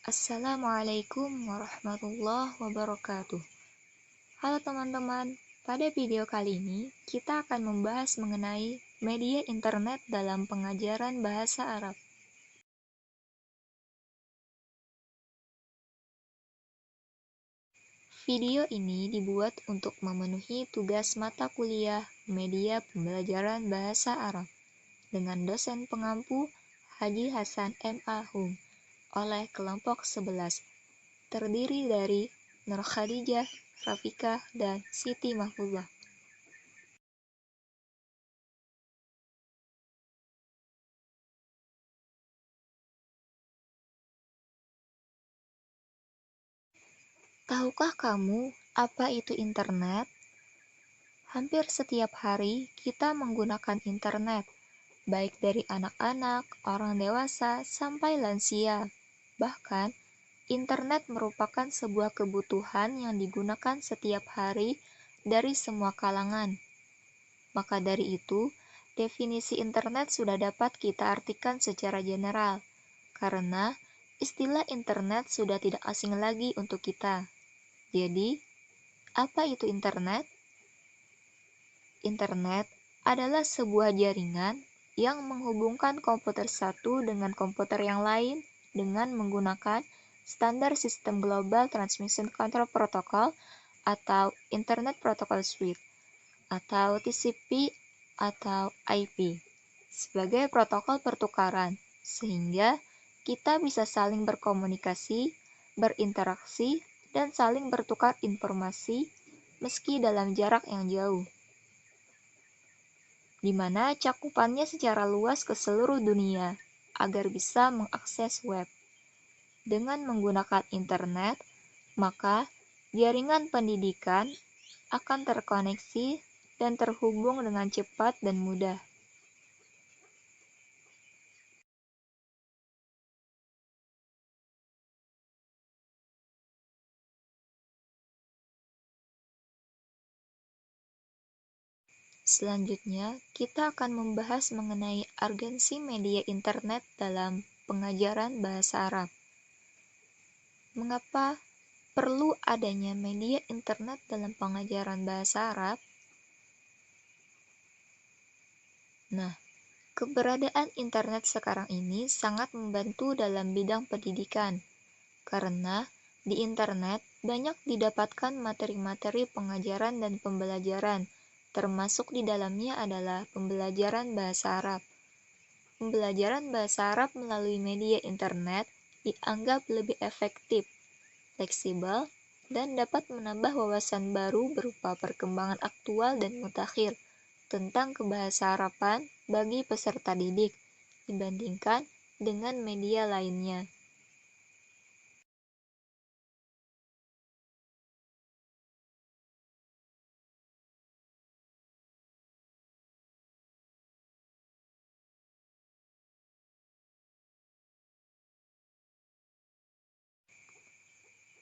Assalamualaikum warahmatullahi wabarakatuh. Halo teman-teman, pada video kali ini kita akan membahas mengenai media internet dalam pengajaran bahasa Arab. Video ini dibuat untuk memenuhi tugas mata kuliah media pembelajaran bahasa Arab dengan dosen pengampu Haji Hasan M.A. Hum oleh kelompok 11, terdiri dari Nur Khadijah, Rafiqah, dan Siti Mahfuzah. Tahukah kamu apa itu internet? Hampir setiap hari kita menggunakan internet, baik dari anak-anak, orang dewasa, sampai lansia. Bahkan, internet merupakan sebuah kebutuhan yang digunakan setiap hari dari semua kalangan. Maka dari itu, definisi internet sudah dapat kita artikan secara general, karena istilah internet sudah tidak asing lagi untuk kita. Jadi, apa itu internet? Internet adalah sebuah jaringan yang menghubungkan komputer satu dengan komputer yang lain dengan menggunakan standar sistem Global Transmission Control Protocol atau Internet Protocol Suite atau TCP atau IP sebagai protokol pertukaran, sehingga kita bisa saling berkomunikasi, berinteraksi, dan saling bertukar informasi meski dalam jarak yang jauh, di mana cakupannya secara luas ke seluruh dunia agar bisa mengakses web. Dengan menggunakan internet, maka jaringan pendidikan akan terkoneksi dan terhubung dengan cepat dan mudah. Selanjutnya, kita akan membahas mengenai urgensi media internet dalam pengajaran bahasa Arab. Mengapa perlu adanya media internet dalam pengajaran bahasa Arab? Nah, keberadaan internet sekarang ini sangat membantu dalam bidang pendidikan, karena di internet banyak didapatkan materi-materi pengajaran dan pembelajaran, termasuk di dalamnya adalah pembelajaran bahasa Arab. Pembelajaran bahasa Arab melalui media internet dianggap lebih efektif, fleksibel, dan dapat menambah wawasan baru berupa perkembangan aktual dan mutakhir tentang kebahasa Araban bagi peserta didik dibandingkan dengan media lainnya.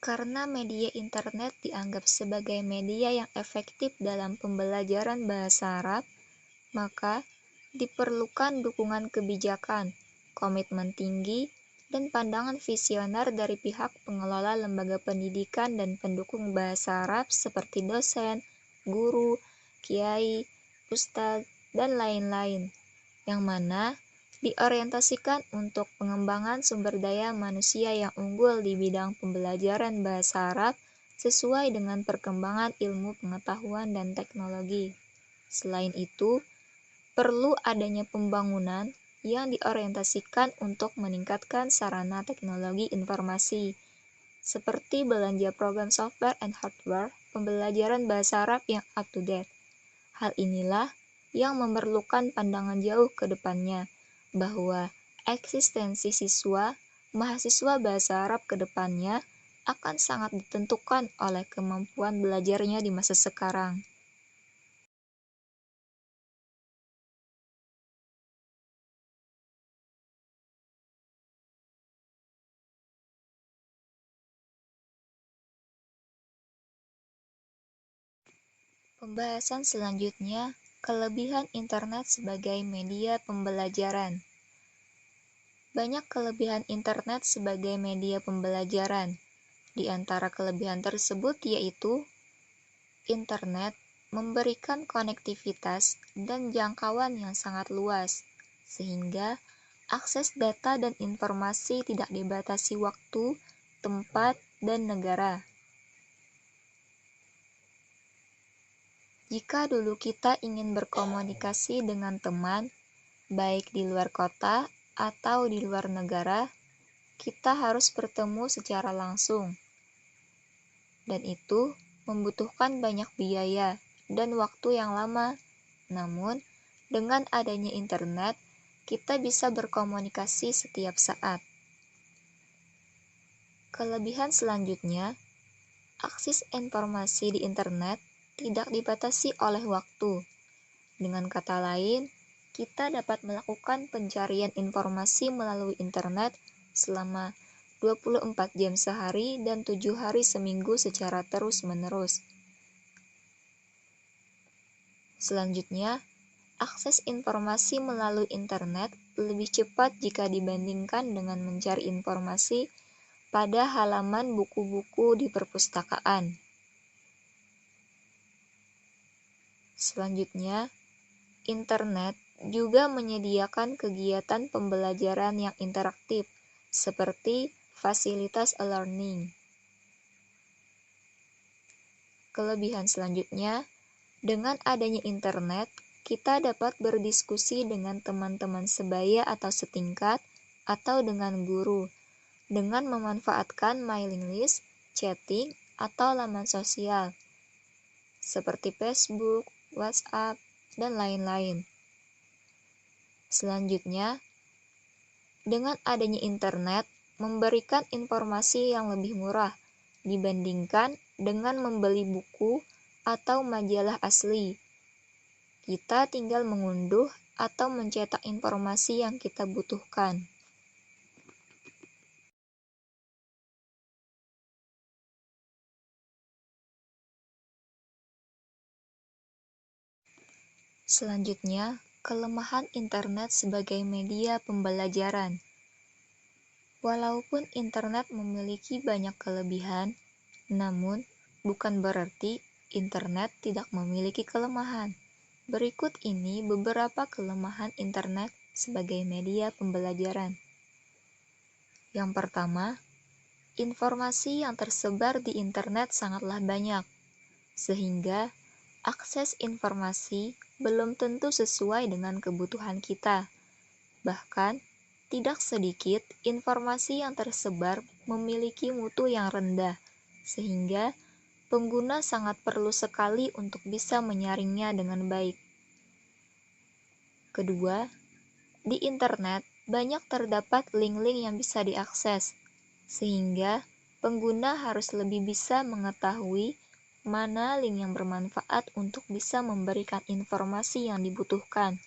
Karena media internet dianggap sebagai media yang efektif dalam pembelajaran bahasa Arab, maka diperlukan dukungan kebijakan, komitmen tinggi, dan pandangan visioner dari pihak pengelola lembaga pendidikan dan pendukung bahasa Arab seperti dosen, guru, kiai, ustadz, dan lain-lain, yang mana diorientasikan untuk pengembangan sumber daya manusia yang unggul di bidang pembelajaran bahasa Arab sesuai dengan perkembangan ilmu pengetahuan dan teknologi. Selain itu, perlu adanya pembangunan yang diorientasikan untuk meningkatkan sarana teknologi informasi, seperti belanja program software and hardware pembelajaran bahasa Arab yang up-to-date. Hal inilah yang memerlukan pandangan jauh ke depannya, bahwa eksistensi mahasiswa bahasa Arab ke depannya akan sangat ditentukan oleh kemampuan belajarnya di masa sekarang. Pembahasan selanjutnya, kelebihan internet sebagai media pembelajaran. Banyak kelebihan internet sebagai media pembelajaran. Di antara kelebihan tersebut yaitu internet memberikan konektivitas dan jangkauan yang sangat luas, sehingga akses data dan informasi tidak dibatasi waktu, tempat, dan negara. Jika dulu kita ingin berkomunikasi dengan teman, baik di luar kota atau di luar negara, kita harus bertemu secara langsung. Dan itu membutuhkan banyak biaya dan waktu yang lama. Namun, dengan adanya internet, kita bisa berkomunikasi setiap saat. Kelebihan selanjutnya, akses informasi di internet tidak dibatasi oleh waktu. Dengan kata lain, kita dapat melakukan pencarian informasi melalui internet selama 24 jam sehari dan 7 hari seminggu secara terus-menerus. Selanjutnya, akses informasi melalui internet lebih cepat jika dibandingkan dengan mencari informasi pada halaman buku-buku di perpustakaan. Selanjutnya, internet juga menyediakan kegiatan pembelajaran yang interaktif, seperti fasilitas e-learning. Kelebihan selanjutnya, dengan adanya internet, kita dapat berdiskusi dengan teman-teman sebaya atau setingkat, atau dengan guru, dengan memanfaatkan mailing list, chatting, atau laman sosial, seperti Facebook, WhatsApp, dan lain-lain. Selanjutnya, dengan adanya internet, memberikan informasi yang lebih murah dibandingkan dengan membeli buku atau majalah asli. Kita tinggal mengunduh atau mencetak informasi yang kita butuhkan. Selanjutnya, kelemahan internet sebagai media pembelajaran. Walaupun internet memiliki banyak kelebihan, namun bukan berarti internet tidak memiliki kelemahan. Berikut ini beberapa kelemahan internet sebagai media pembelajaran. Yang pertama, informasi yang tersebar di internet sangatlah banyak, sehingga akses informasi belum tentu sesuai dengan kebutuhan kita. Bahkan, tidak sedikit informasi yang tersebar memiliki mutu yang rendah, sehingga pengguna sangat perlu sekali untuk bisa menyaringnya dengan baik. Kedua, di internet banyak terdapat link-link yang bisa diakses, sehingga pengguna harus lebih bisa mengetahui mana link yang bermanfaat untuk bisa memberikan informasi yang dibutuhkan,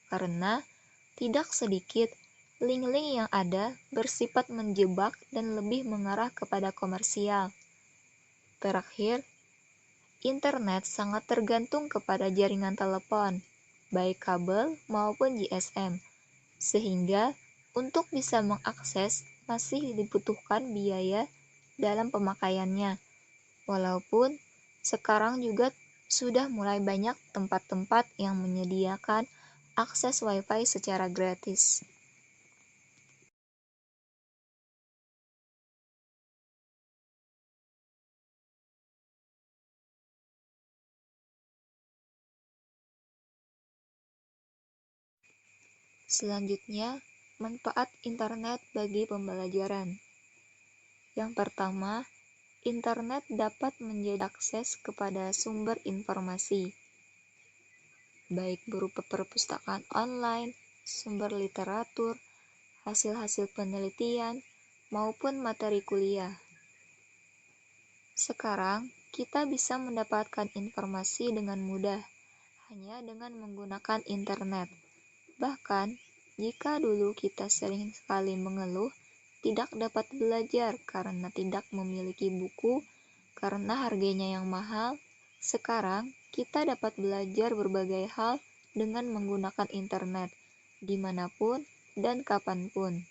karena tidak sedikit link-link yang ada bersifat menjebak dan lebih mengarah kepada komersial. Terakhir, internet sangat tergantung kepada jaringan telepon, baik kabel maupun GSM, sehingga untuk bisa mengakses masih dibutuhkan biaya dalam pemakaiannya. Walaupun sekarang juga sudah mulai banyak tempat-tempat yang menyediakan akses Wi-Fi secara gratis. Selanjutnya, manfaat internet bagi pembelajaran. Yang pertama, internet dapat menjadi akses kepada sumber informasi, baik berupa perpustakaan online, sumber literatur, hasil-hasil penelitian, maupun materi kuliah. Sekarang, kita bisa mendapatkan informasi dengan mudah, hanya dengan menggunakan internet. Bahkan, jika dulu kita sering sekali mengeluh tidak dapat belajar karena tidak memiliki buku, karena harganya yang mahal, sekarang kita dapat belajar berbagai hal dengan menggunakan internet, dimanapun dan kapanpun.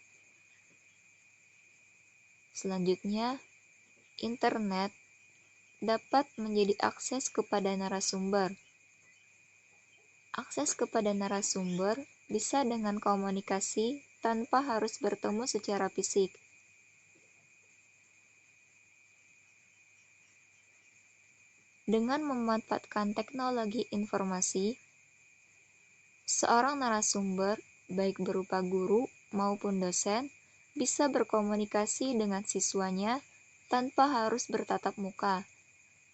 Selanjutnya, internet dapat menjadi akses kepada narasumber. Akses kepada narasumber bisa dengan komunikasi tanpa harus bertemu secara fisik. Dengan memanfaatkan teknologi informasi, seorang narasumber, baik berupa guru maupun dosen, bisa berkomunikasi dengan siswanya tanpa harus bertatap muka.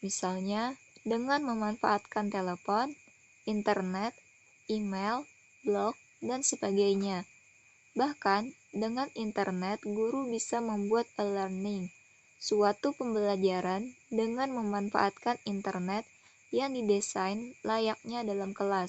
Misalnya, dengan memanfaatkan telepon, internet, email, blog, dan sebagainya. Bahkan, dengan internet, guru bisa membuat e-learning, suatu pembelajaran dengan memanfaatkan internet yang didesain layaknya dalam kelas.